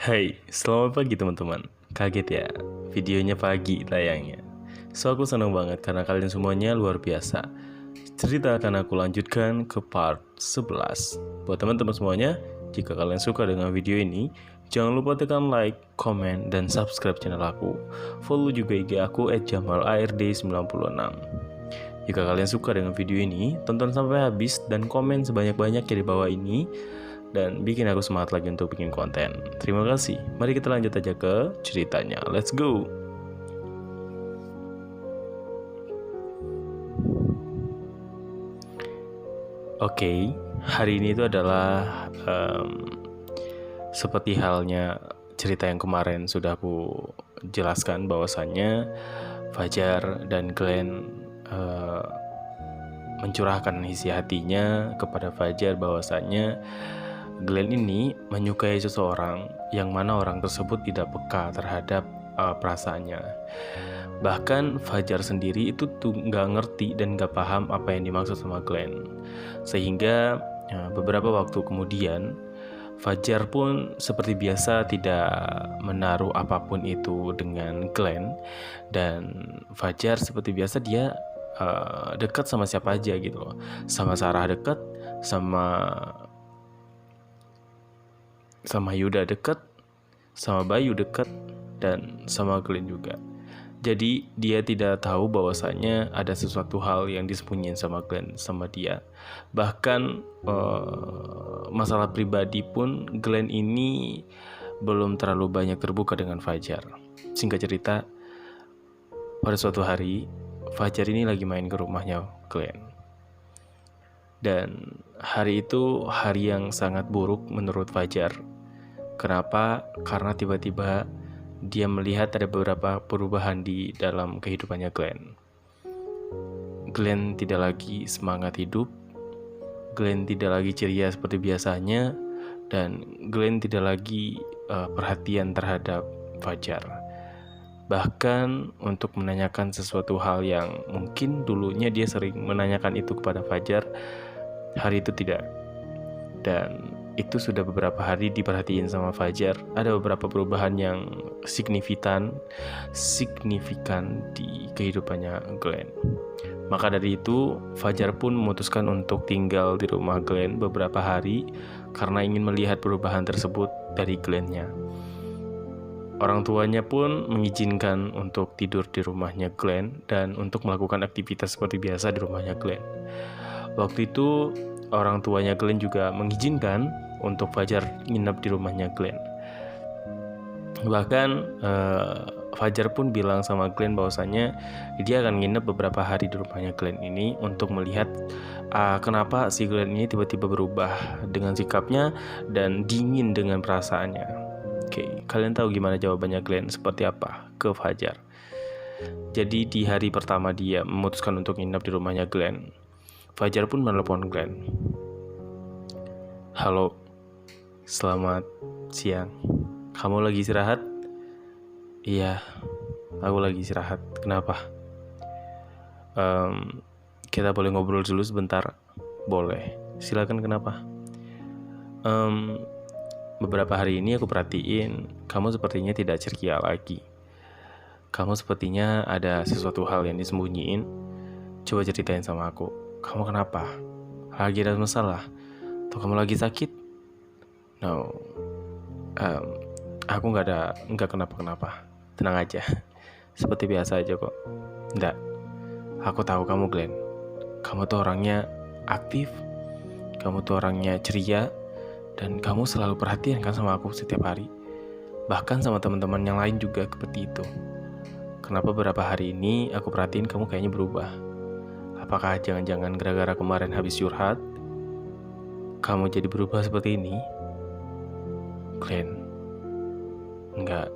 Hai, selamat pagi teman-teman. Kaget ya, videonya pagi tayangnya. So aku senang banget karena kalian semuanya luar biasa. Cerita akan aku lanjutkan ke part 11. Buat teman-teman semuanya, jika kalian suka dengan video ini, jangan lupa tekan like, komen, dan subscribe channel aku. Follow juga IG aku @jamalard96. Jika kalian suka dengan video ini, tonton sampai habis dan komen sebanyak-banyaknya di bawah ini dan bikin aku semangat lagi untuk bikin konten. Terima kasih. Mari kita lanjut aja ke ceritanya. Let's go. Oke, hari ini itu adalah seperti halnya cerita yang kemarin sudah aku jelaskan bahwasannya Fajar dan Glenn mencurahkan isi hatinya kepada Fajar bahwasannya Glenn ini menyukai seseorang yang mana orang tersebut tidak peka terhadap perasaannya. Bahkan Fajar sendiri itu tuh nggak ngerti dan nggak paham apa yang dimaksud sama Glenn. Sehingga beberapa waktu kemudian Fajar pun seperti biasa tidak menaruh apapun itu dengan Glenn. Dan Fajar seperti biasa dia dekat sama siapa aja gitu loh. Sama Sarah dekat, sama Yuda dekat, sama Bayu dekat, dan sama Glenn juga. Jadi dia tidak tahu bahwasanya ada sesuatu hal yang disembunyiin sama Glenn sama dia. Bahkan masalah pribadi pun Glenn ini belum terlalu banyak terbuka dengan Fajar. Singkat cerita, pada suatu hari Fajar ini lagi main ke rumahnya Glenn. Dan hari itu hari yang sangat buruk menurut Fajar. Kenapa? Karena tiba-tiba dia melihat ada beberapa perubahan di dalam kehidupannya Glenn. Glenn tidak lagi semangat hidup, Glenn tidak lagi ceria seperti biasanya, dan Glenn tidak lagi perhatian terhadap Fajar. Bahkan untuk menanyakan sesuatu hal yang mungkin dulunya dia sering menanyakan itu kepada Fajar, hari itu tidak. Dan itu sudah beberapa hari diperhatiin sama Fajar. Ada beberapa perubahan yang signifikan di kehidupannya Glenn. Maka dari itu Fajar pun memutuskan untuk tinggal di rumah Glenn beberapa hari karena ingin melihat perubahan tersebut dari Glenn-nya. Orang tuanya pun mengizinkan untuk tidur di rumahnya Glenn dan untuk melakukan aktivitas seperti biasa di rumahnya Glenn. Waktu itu orang tuanya Glenn juga mengizinkan untuk Fajar nginep di rumahnya Glenn. Bahkan Fajar pun bilang sama Glenn bahwasanya dia akan nginep beberapa hari di rumahnya Glenn ini untuk melihat kenapa si Glenn ini tiba-tiba berubah dengan sikapnya dan dingin dengan perasaannya. Oke, kalian tahu gimana jawabannya Glenn seperti apa ke Fajar. Jadi di hari pertama dia memutuskan untuk nginep di rumahnya Glenn, Fajar pun menelepon Glenn. Halo, selamat siang. Kamu lagi istirahat? Iya, aku lagi istirahat. Kenapa? Kita boleh ngobrol dulu sebentar? Boleh. Silakan, kenapa? Beberapa hari ini aku perhatiin kamu sepertinya tidak ceria lagi. Kamu sepertinya ada sesuatu hal yang disembunyiin. Coba ceritain sama aku. Kamu kenapa? Lagi ada masalah? Atau kamu lagi sakit? No, aku nggak kenapa-kenapa. Tenang aja, seperti biasa aja kok. Nggak, aku tahu kamu Glenn. Kamu tuh orangnya aktif, kamu tuh orangnya ceria, dan kamu selalu perhatian kan sama aku setiap hari. Bahkan sama teman-teman yang lain juga seperti itu. Kenapa beberapa hari ini aku perhatiin kamu kayaknya berubah? Apakah jangan-jangan gara-gara kemarin habis curhat, kamu jadi berubah seperti ini? Glenn, enggak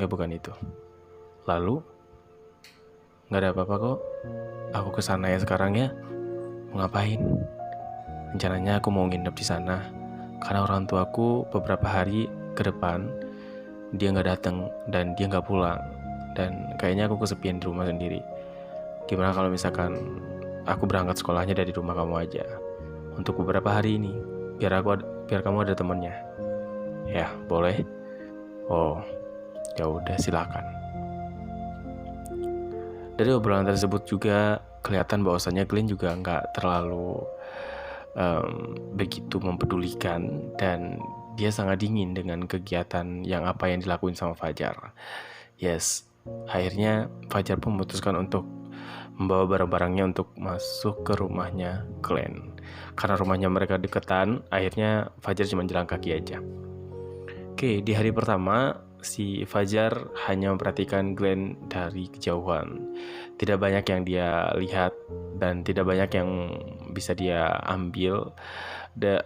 bukan itu. Lalu, enggak ada apa-apa kok. Aku kesana ya sekarang ya. Mau ngapain? Rencananya aku mau nginep di sana karena orang tuaku beberapa hari ke depan dia nggak datang dan dia nggak pulang. Dan kayaknya aku kesepian di rumah sendiri. Gimana kalau misalkan aku berangkat sekolahnya dari rumah kamu aja untuk beberapa hari ini, biar kamu ada temennya. Ya, boleh. Oh, ya udah silakan. Dari obrolan tersebut juga kelihatan bahwasannya Glenn juga nggak terlalu begitu mempedulikan, dan dia sangat dingin dengan kegiatan apa yang dilakuin sama Fajar. Yes, akhirnya Fajar pun memutuskan untuk membawa barang-barangnya untuk masuk ke rumahnya Glenn. Karena rumahnya mereka deketan, akhirnya Fajar cuma jalan kaki aja. Oke, di hari pertama si Fajar hanya memperhatikan Glenn dari kejauhan. Tidak banyak yang dia lihat dan tidak banyak yang bisa dia ambil.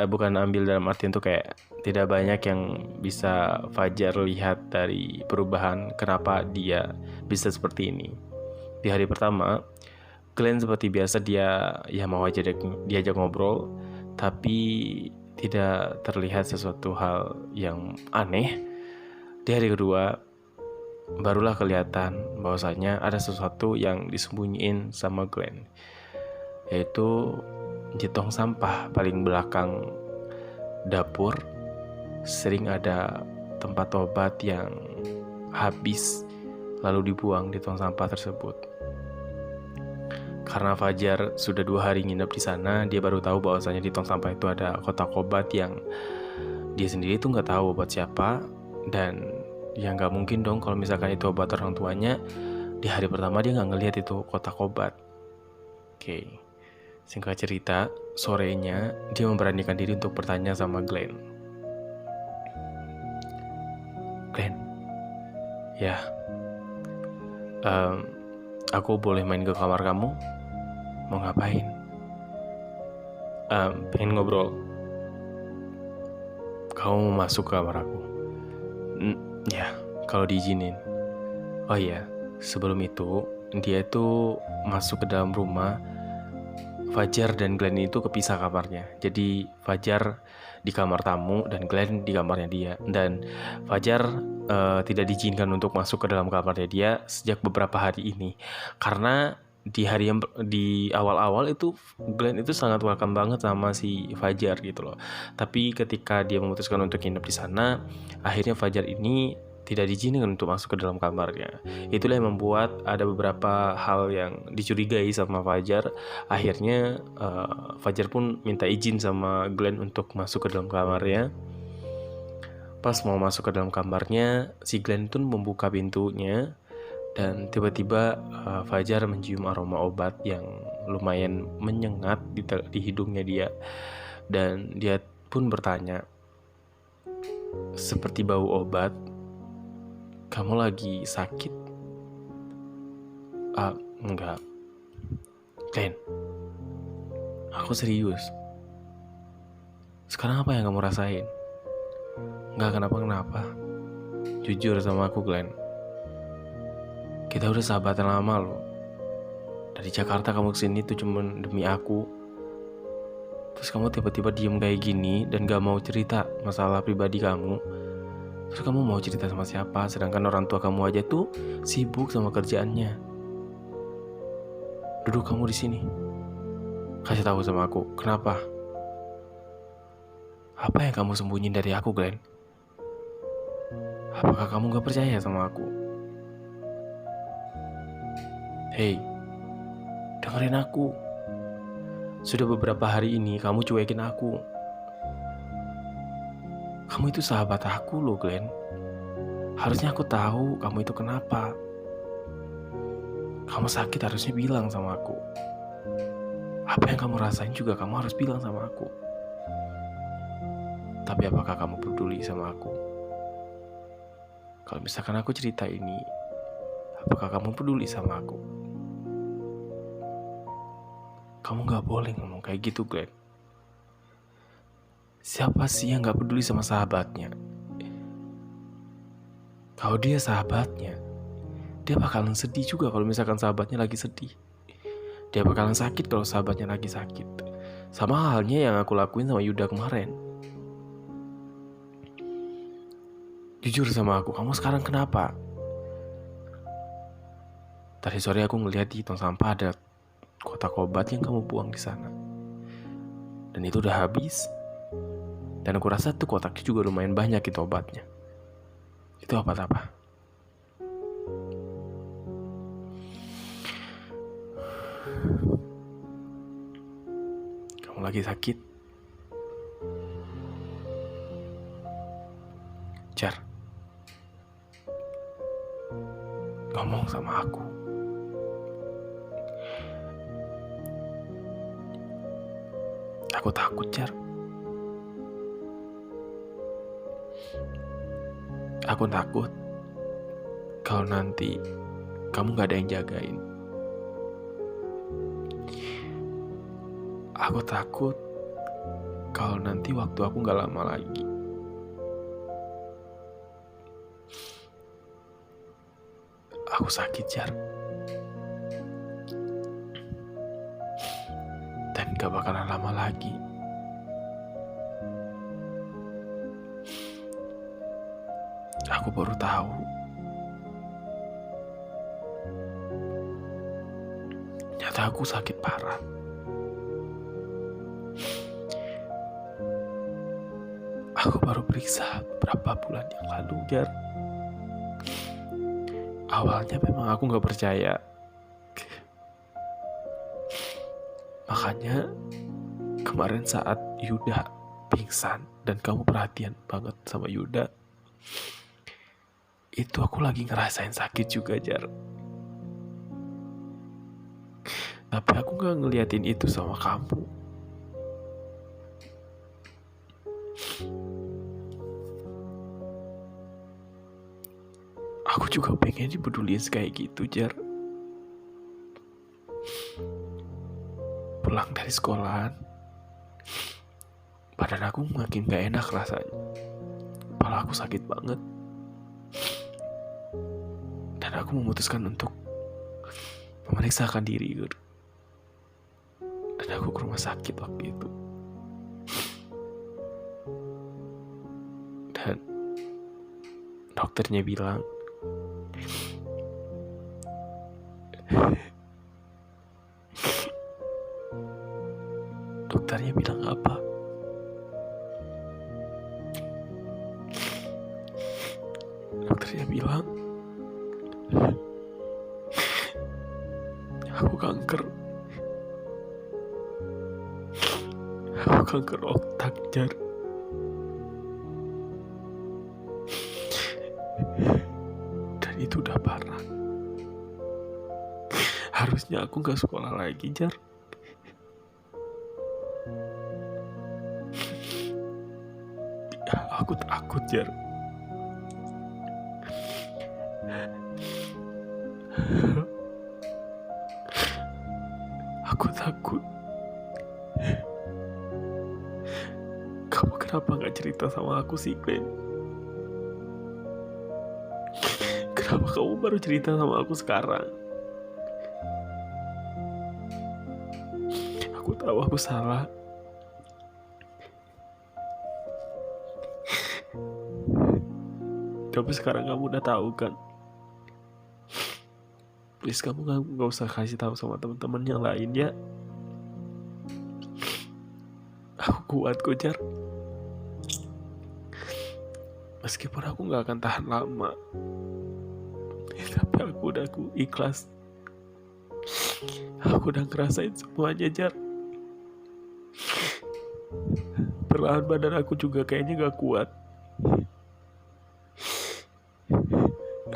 Bukan ambil dalam artian tuh kayak tidak banyak yang bisa Fajar lihat dari perubahan kenapa dia bisa seperti ini. Di hari pertama, Glenn seperti biasa dia mau aja diajak ngobrol, tapi tidak terlihat sesuatu hal yang aneh. Di hari kedua, barulah kelihatan bahwasanya ada sesuatu yang disembunyiin sama Glenn, yaitu di tong sampah paling belakang dapur sering ada tempat obat yang habis lalu dibuang di tong sampah tersebut. Karena Fajar sudah 2 hari nginep di sana, dia baru tahu bahwasanya di tong sampah itu ada kotak obat yang dia sendiri tuh nggak tahu obat siapa, dan ya nggak mungkin dong kalau misalkan itu obat orang tuanya. Di hari pertama dia nggak ngelihat itu kotak obat. Oke, singkat cerita, sorenya dia memberanikan diri untuk bertanya sama Glenn. Glenn, ya, aku boleh main ke kamar kamu? Mau ngapain? Pengen ngobrol. Kamu mau masuk ke kamar aku? Ya, kalau diizinin. Oh iya, sebelum itu dia itu masuk ke dalam rumah. Fajar dan Glenn itu kepisah kamarnya. Jadi Fajar di kamar tamu dan Glenn di kamarnya dia. Dan Fajar tidak diizinkan untuk masuk ke dalam kamarnya dia sejak beberapa hari ini. Karena di awal-awal itu Glenn itu sangat welcome banget sama si Fajar gitu loh. Tapi ketika dia memutuskan untuk nginep di sana, akhirnya Fajar ini tidak diizinkan untuk masuk ke dalam kamarnya. Itulah yang membuat ada beberapa hal yang dicurigai sama Fajar. Akhirnya Fajar pun minta izin sama Glenn untuk masuk ke dalam kamarnya. Pas mau masuk ke dalam kamarnya, si Glenn pun membuka pintunya. Dan tiba-tiba Fajar mencium aroma obat yang lumayan menyengat di hidungnya dia. Dan dia pun bertanya, seperti bau obat, kamu lagi sakit? Enggak. Glenn, aku serius. Sekarang apa yang kamu rasain? Enggak kenapa-kenapa. Jujur sama aku, Glenn. Kita udah sahabatan lama loh. Dari Jakarta kamu kesini tuh cuma demi aku. Terus kamu tiba-tiba diem kayak gini dan gak mau cerita masalah pribadi kamu. Terus kamu mau cerita sama siapa? Sedangkan orang tua kamu aja tuh sibuk sama kerjaannya. Duduk kamu di sini. Kasih tahu sama aku, kenapa? Apa yang kamu sembunyiin dari aku, Glenn? Apakah kamu gak percaya sama aku? Hei, dengerin aku. Sudah beberapa hari ini kamu cuekin aku. Kamu itu sahabat aku loh, Glenn. Harusnya aku tahu kamu itu kenapa. Kamu sakit harusnya bilang sama aku. Apa yang kamu rasain juga kamu harus bilang sama aku. Tapi apakah kamu peduli sama aku? Kalau misalkan aku cerita ini, apakah kamu peduli sama aku? Kamu gak boleh ngomong kayak gitu, Glenn. Siapa sih yang gak peduli sama sahabatnya? Kalau dia sahabatnya, dia bakalan sedih juga kalau misalkan sahabatnya lagi sedih. Dia bakalan sakit kalau sahabatnya lagi sakit. Sama halnya yang aku lakuin sama Yuda kemarin. Jujur sama aku, kamu sekarang kenapa? Tadi sore aku ngeliat di tong sampah ada kotak obat yang kamu buang di sana. Dan itu udah habis. Dan aku rasa tuh kotaknya juga lumayan banyak itu obatnya. Itu obat apa? Kamu lagi sakit? Jar, ngomong sama aku. Aku takut, Jar. Aku takut kalau nanti kamu gak ada yang jagain. Aku takut kalau nanti waktu aku gak lama lagi. Aku sakit, Jar. Dan gak bakalan lama lagi. Aku baru tahu ternyata aku sakit parah. Aku baru periksa beberapa bulan yang lalu, Jar. Awalnya memang aku gak percaya. Makanya kemarin saat Yuda pingsan dan kamu perhatian banget sama Yuda, itu aku lagi ngerasain sakit juga, Jar. Tapi aku gak ngeliatin itu sama kamu. Aku juga pengen dipeduliin kayak gitu, Jar. Pulang dari sekolahan, badan aku makin gak enak rasanya. Kepala aku sakit banget. Dan aku memutuskan untuk memeriksakan diri. Dan aku ke rumah sakit waktu itu. Dan dokternya bilang, apa? Dokternya bilang, aku kanker. Aku kanker otak, Jar. Dan itu udah parah. Harusnya aku gak sekolah lagi, Jar. Aku takut, Jar. Aku takut. Kamu kenapa gak cerita sama aku sih, Glenn? Kenapa kamu baru cerita sama aku sekarang? Aku tahu aku salah. Tapi sekarang kamu udah tahu kan? Please kamu gak usah kasih tahu sama teman-teman yang lain ya. Aku kuat kok, Jar. Meskipun aku gak akan tahan lama, tapi aku ikhlas. Aku udah ngerasain semuanya, Jar. Perlahan badan aku juga kayaknya gak kuat.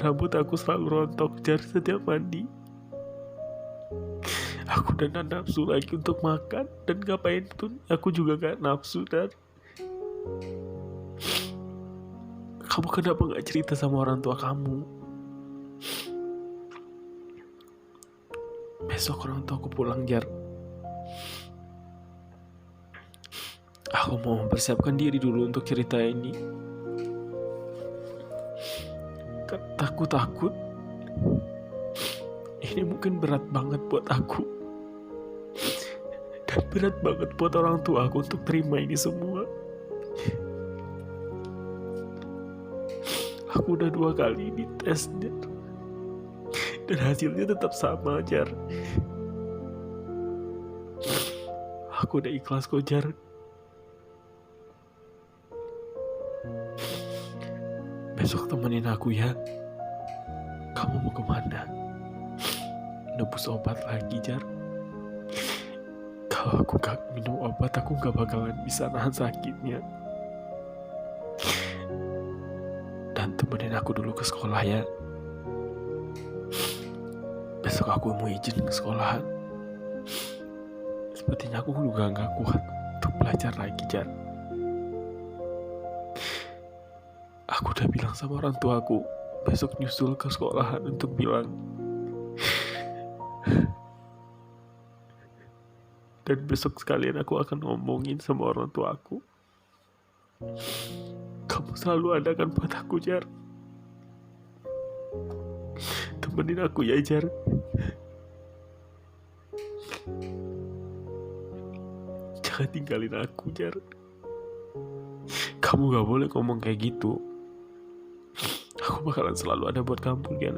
Rambut aku selalu rontok, Jar, setiap mandi. Aku udah gak nafsu lagi untuk makan. Dan ngapain pun aku juga gak nafsu, Jar. Kamu kenapa gak cerita sama orang tua kamu? Besok orang tua aku pulang, Jar. Aku mau mempersiapkan diri dulu untuk cerita ini. Takut ini mungkin berat banget buat aku, dan berat banget buat orang tua aku untuk terima ini semua. Aku udah 2 kali dites, Jar, dan hasilnya tetap sama, Jar. Aku udah ikhlas kok, Jar. Besok temenin aku ya. Kamu mau kemana? Nebus obat lagi, Jar. Kalau aku gak minum obat, aku gak bakalan bisa nahan sakitnya. Dan temenin aku dulu ke sekolah ya. Besok aku mau izin ke sekolahan. Sepertinya aku juga gak kuat untuk belajar lagi, Jar. Aku udah bilang sama orang tuaku besok nyusul ke sekolahan untuk bilang. Dan besok sekalian aku akan ngomongin sama orang tuaku. Kamu selalu ada kan buat aku, Jar. Temenin aku ya, Jar. Jangan tinggalin aku, Jar. Kamu gak boleh ngomong kayak gitu. Aku bakalan selalu ada buat kamu, kan?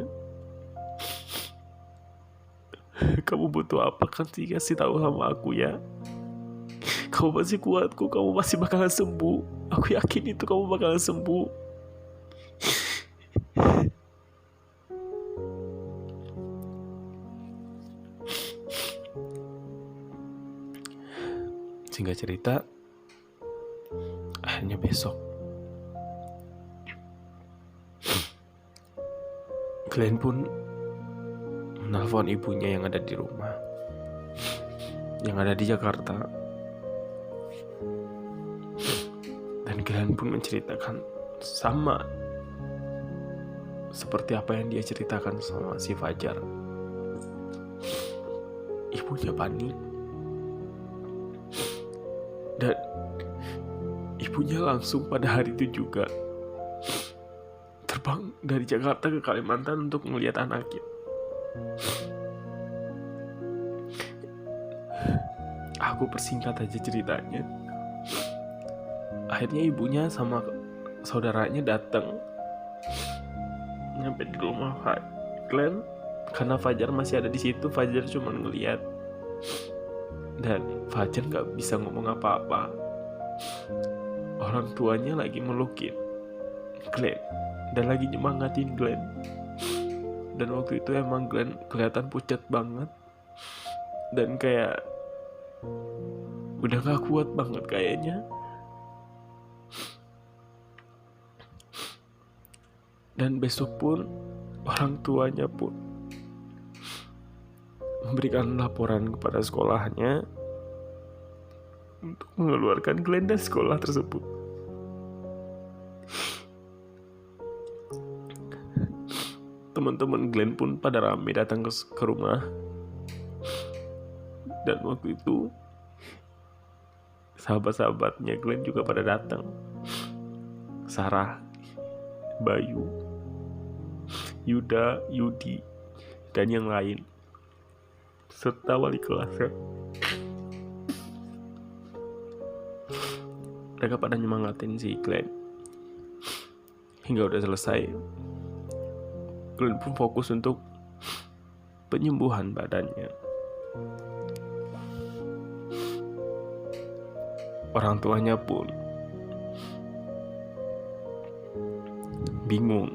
Kamu butuh apa kan sih, kasih tahu sama aku ya. Kamu masih kuat kok, kamu masih bakalan sembuh. Aku yakin itu kamu bakalan sembuh. Singkat cerita, akhirnya besok Glenn pun menelpon ibunya yang ada di rumah, yang ada di Jakarta. Dan Glenn pun menceritakan sama seperti apa yang dia ceritakan sama si Fajar. Ibunya panik. Dan ibunya langsung pada hari itu juga terbang dari Jakarta ke Kalimantan untuk melihat anaknya. Aku persingkat aja ceritanya. Akhirnya ibunya sama saudaranya datang. Nyampe di rumah Glenn, karena Fajar masih ada di situ. Fajar cuma ngeliat, dan Fajar nggak bisa ngomong apa-apa. Orang tuanya lagi melukin Glenn dan lagi nyemangatin Glenn. Dan waktu itu emang Glenn kelihatan pucat banget dan kayak udah gak kuat banget kayaknya. Dan besok pun orang tuanya pun memberikan laporan kepada sekolahnya untuk mengeluarkan Glenn dari sekolah tersebut. Teman-teman Glenn pun pada rame datang ke rumah. Dan waktu itu sahabat-sahabatnya Glenn juga pada datang. Sarah, Bayu, Yuda, Yudi, dan yang lain, serta wali kelasnya. Mereka pada nyemangatin si Glenn. Hingga udah selesai, Glenn pun fokus untuk penyembuhan badannya. Orang tuanya pun bingung,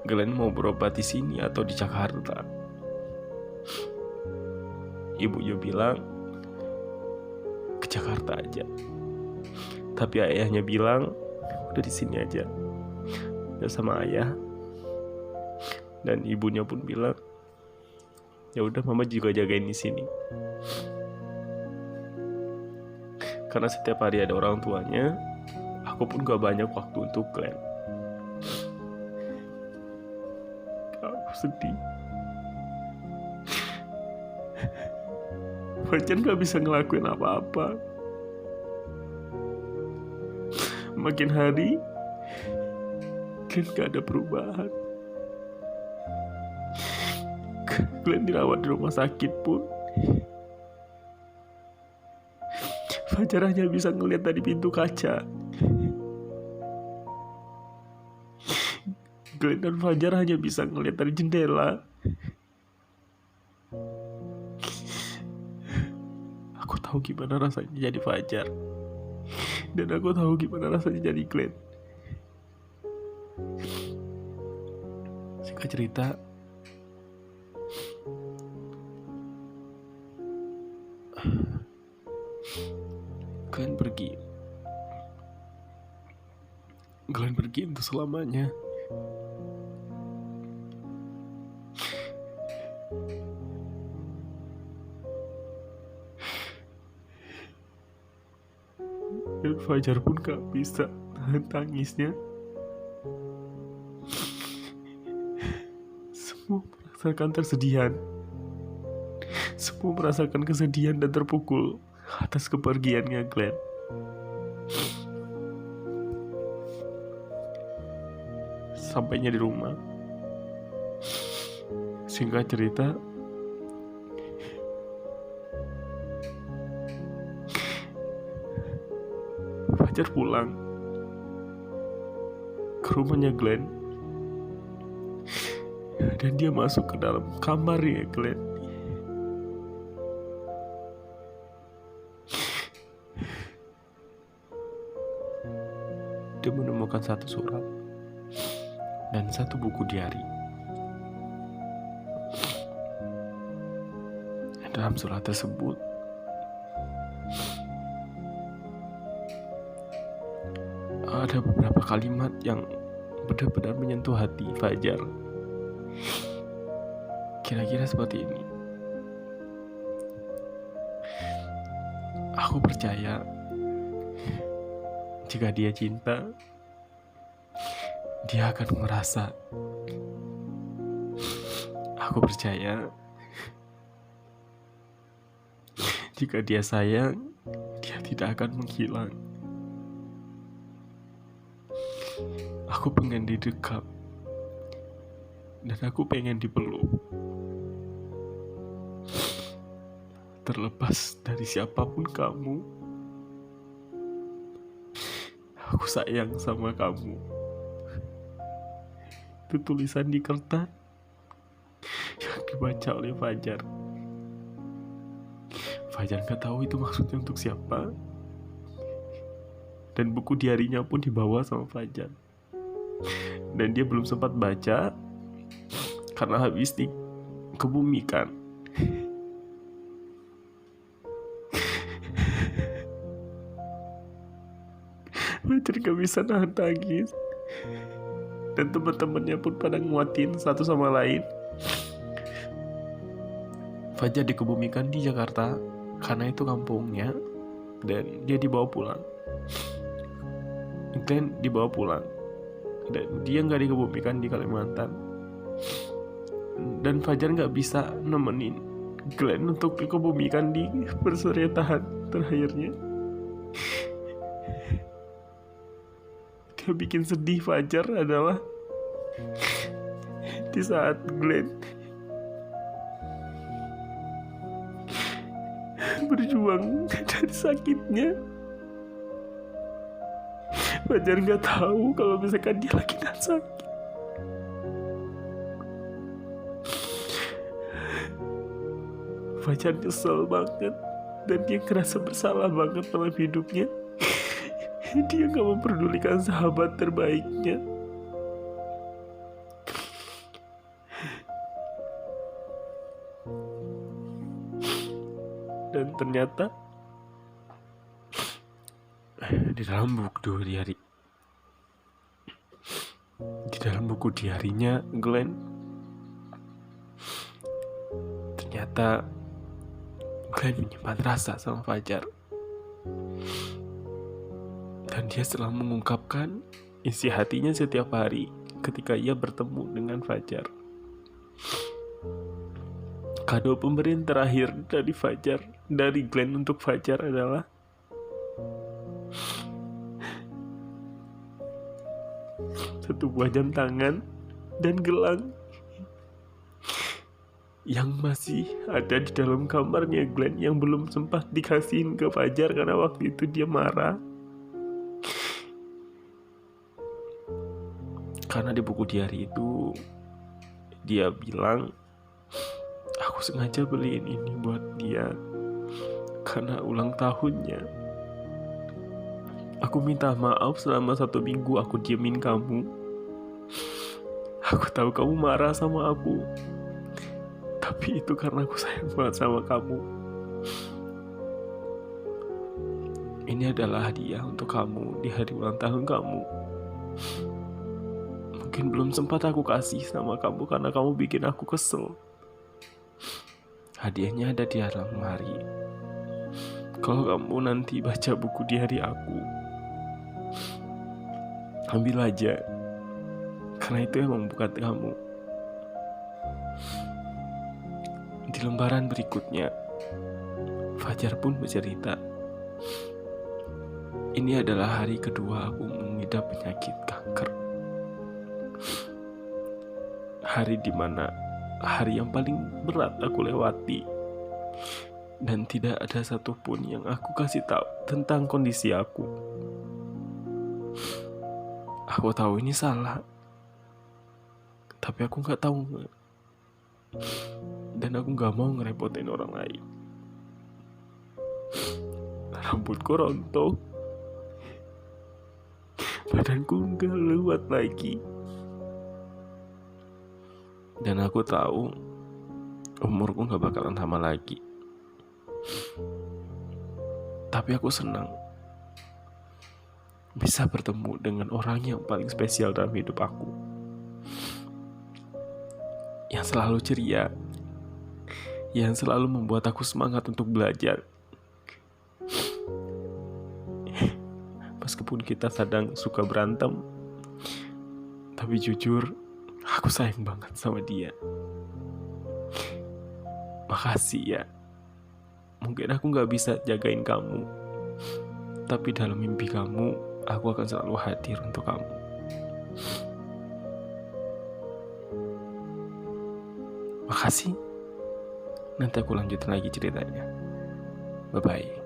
Glenn mau berobat di sini atau di Jakarta. Ibunya bilang ke Jakarta aja, tapi ayahnya bilang udah di sini aja, ya sama ayah. Dan ibunya pun bilang, ya udah mama juga jagain di sini. Karena setiap hari ada orang tuanya, aku pun gak banyak waktu untuk Glenn. Aku sedih. Fajar gak bisa ngelakuin apa-apa. Makin hari, Glenn gak ada perubahan. Glenn dirawat di rumah sakit pun Fajar hanya bisa ngeliat dari pintu kaca. Glenn dan Fajar hanya bisa ngeliat dari jendela. Aku tahu gimana rasanya jadi Fajar, dan aku tahu gimana rasanya jadi Glenn. Singkat cerita, Glenn pergi. Glenn pergi untuk selamanya. Dan Fajar pun gak bisa tahan tangisnya. Semua merasakan kesedihan. Semua merasakan kesedihan dan terpukul atas kepergiannya Glenn. Sampainya di rumah, singkat cerita, Fajar pulang ke rumahnya Glenn, dan dia masuk ke dalam kamarnya Glenn. Dia menemukan satu surat dan satu buku diari. Dalam surat tersebut ada beberapa kalimat yang benar-benar menyentuh hati Fajar. Kira-kira seperti ini. Aku percaya jika dia cinta, dia akan merasa. Aku percaya jika dia sayang, dia tidak akan menghilang. Aku pengen didekap, dan aku pengen dipeluk. Terlepas dari siapapun kamu, aku sayang sama kamu. Itu tulisan di kertas yang dibaca oleh Fajar. Fajar gak tahu itu maksudnya untuk siapa. Dan buku diarinya pun dibawa sama Fajar. Dan dia belum sempat baca karena habis dikebumikan. Fajar gak bisa nahan tangis. Dan teman-temannya pun pada nguatin satu sama lain. Fajar dikebumikan di Jakarta karena itu kampungnya, dan dia dibawa pulang. Glenn dibawa pulang, dan dia nggak dikebumikan di Kalimantan. Dan Fajar nggak bisa nemenin Glenn untuk dikebumikan di perseretahan terakhirnya. Dia bikin sedih Fajar adalah di saat Glenn berjuang dari sakitnya. Fajar gak tahu kalau misalkan dia lagi sakit. Fajar nyesel banget, dan dia ngerasa bersalah banget dalam hidupnya. Dia gak memperdulikan sahabat terbaiknya. Dan ternyata di dalam buku diarinya Glenn, ternyata Glenn menyimpan rasa sama Fajar. Dan dia selalu mengungkapkan isi hatinya setiap hari ketika ia bertemu dengan Fajar. Kado pemberian terakhir dari Glenn untuk Fajar adalah satu buah jam tangan dan gelang yang masih ada di dalam kamarnya Glenn, yang belum sempat dikasihin ke Fajar karena waktu itu dia marah. Karena di buku diari itu dia bilang, aku sengaja beliin ini buat dia karena ulang tahunnya. Aku minta maaf selama 1 minggu aku diemin kamu. Aku tahu kamu marah sama aku, tapi itu karena aku sayang banget sama kamu. Ini adalah hadiah untuk kamu di hari ulang tahun kamu. Mungkin belum sempat aku kasih sama kamu karena kamu bikin aku kesel. Hadiahnya ada di dalam lemari. Kalau kamu nanti baca buku di hari aku, ambil aja, karena itu emang bukan kamu. Di lembaran berikutnya, Fajar pun bercerita, ini adalah hari kedua aku mengidap penyakit kanker. Hari dimana hari yang paling berat aku lewati, dan tidak ada satupun yang aku kasih tahu tentang kondisi aku. Aku tahu ini salah, tapi aku nggak tahu, dan aku nggak mau ngerepotin orang lain. Rambutku rontok, badanku nggak lewat lagi, dan aku tahu umurku nggak bakalan lama lagi. Tapi aku senang bisa bertemu dengan orang yang paling spesial dalam hidup aku, yang selalu ceria, yang selalu membuat aku semangat untuk belajar. Meskipun kita kadang suka berantem, tapi jujur, aku sayang banget sama dia. Makasih ya. Mungkin aku gak bisa jagain kamu, tapi dalam mimpi kamu, aku akan selalu hadir untuk kamu. Makasih. Nanti aku lanjutin lagi ceritanya. Bye-bye.